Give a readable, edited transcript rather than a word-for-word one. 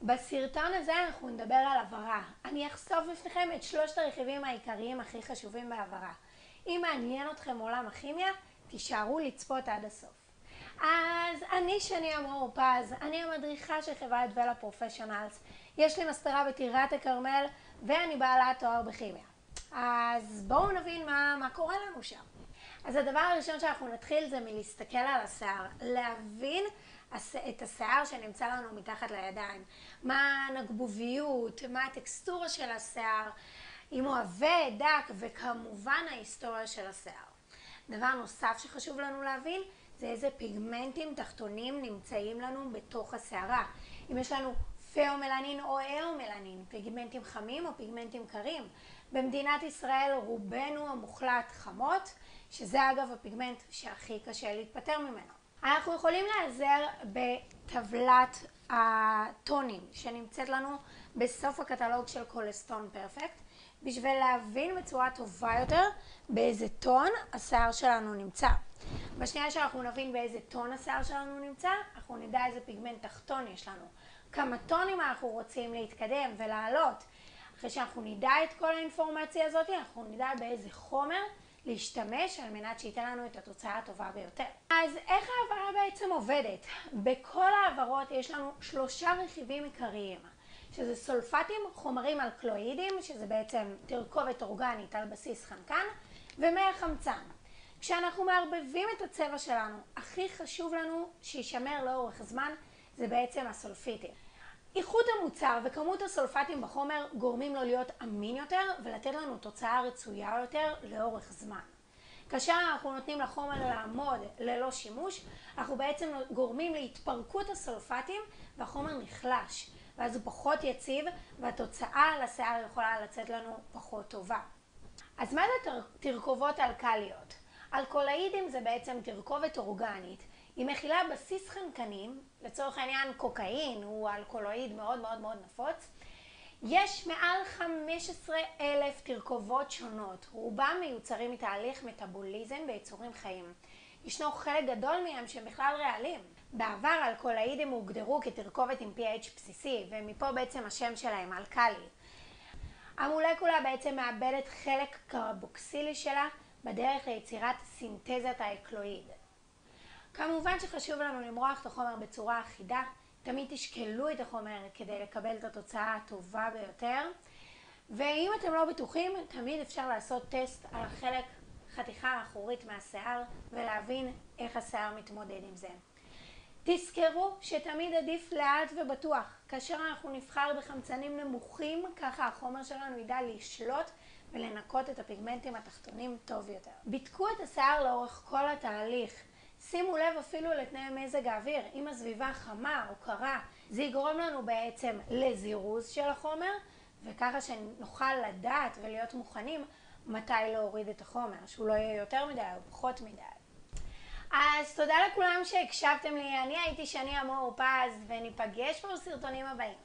בסרטון הזה אנחנו נדבר על הבהרה. אני אחשוף בפניכם את שלושת הרכיבים העיקריים הכי חשובים בהבהרה. אם מעניין אתכם עולם הכימיה, תישארו לצפות עד הסוף. אז אני שני אמור פז, אני המדריכה של חברת ולה פרופשיונלס. יש לי מסטרה בטירת הכרמל ואני בעלת תואר בכימיה. אז בואו נבין מה קורה לנו שם. אז הדבר הראשון שאנחנו נתחיל זה מלהסתכל על השיער, להבין את השיער שנמצא לנו מתחת לידיים, מה הנגבוביות, מה הטקסטורה של השיער, אם הוא עבה, דק, וכמובן ההיסטוריה של השיער. דבר נוסף שחשוב לנו להבין זה איזה פיגמנטים תחתונים נמצאים לנו בתוך השערה. אם יש לנו פאומלנין או איומלנין, פיגמנטים חמים או פיגמנטים קרים. במדינת ישראל רובנו המוחלט חמות, שזה אגב הפיגמנט שהכי קשה להתפטר ממנו. אנחנו יכולים להיעזר בטבלת הטונים שנמצאת לנו בסוף הקטלוג של קולסטון פרפקט, בשביל להבין בצורה טובה יותר באיזה טון השיער שלנו נמצא. בשנייה שאנחנו נבין באיזה טון השיער שלנו נמצא, אנחנו נדע איזה פיגמנט תחתון יש לנו. כמה טונים אנחנו רוצים להתקדם ולעלות. אחרי שאנחנו נדע את כל האינפורמציה הזאת, אנחנו נדע באיזה חומר להשתמש על מנת שייתן לנו את התוצאה הטובה ביותר. אז איך ההבהרה בעצם עובדת? בכל ההבהרות יש לנו 3 רכיבים עיקריים, שזה סולפטים, חומרים אלקלואידים, שזה בעצם תרכובת אורגנית על בסיס חנקן, ומי החמצן. כשאנחנו מערבבים את הצבע שלנו, הכי חשוב לנו שישמר לאורך זמן, זה בעצם הסולפיטים. איכות המוצר וכמות הסולפטים בחומר גורמים לו להיות אמין יותר ולתת לנו תוצאה רצויה יותר לאורך זמן. כאשר אנחנו נותנים לחומר לעמוד ללא שימוש, אנחנו בעצם גורמים להתפרקות הסולפטים והחומר נחלש, ואז הוא פחות יציב והתוצאה לשיער יכולה לצאת לנו פחות טובה. אז מה זה תרכובות אלקליות? אלכולאידים זה בעצם תרכובת אורגנית. היא מכילה בסיס חנקנים, לצורך העניין קוקאין הוא אלכולואיד מאוד נפוץ. יש מעל 15,000 תרכובות שונות, רובם מיוצרים מתהליך מטאבוליזם ביצורים חיים. ישנו חלק גדול מהם שהם בכלל ריאליים. בעבר אלכולאידים הוגדרו כתרכובת עם pH בסיסי, ומפה בעצם השם שלהם, אלקלי. המולקולה בעצם מאבדת חלק קרבוקסילי שלה בדרך ליצירת סינתזת האלקלואיד. כמובן שחשוב לנו למרוח את החומר בצורה אחידה, תמיד תשקלו את החומר כדי לקבל את התוצאה הטובה ביותר, ואם אתם לא בטוחים, תמיד אפשר לעשות טסט על חתיכה האחורית מהשיער ולהבין איך השיער מתמודד עם זה. תזכרו שתמיד עדיף לאט ובטוח. כאשר אנחנו נבחר בחמצנים נמוכים, ככה החומר שלנו ידע לשלוט ולנקות את הפיגמנטים התחתונים טוב יותר. בדקו את השיער לאורך כל התהליך. שימו לב אפילו לתנאי מזג האוויר. אם הסביבה חמה או קרה, זה יגרום לנו בעצם לזירוז של החומר, וככה שנוכל לדעת ולהיות מוכנים מתי להוריד את החומר, שהוא לא יהיה יותר מדי או פחות מדי. אז תודה לכולם שהקשבתם לי, אני הייתי שני אמור פז, וניפגש פה בסרטונים הבאים.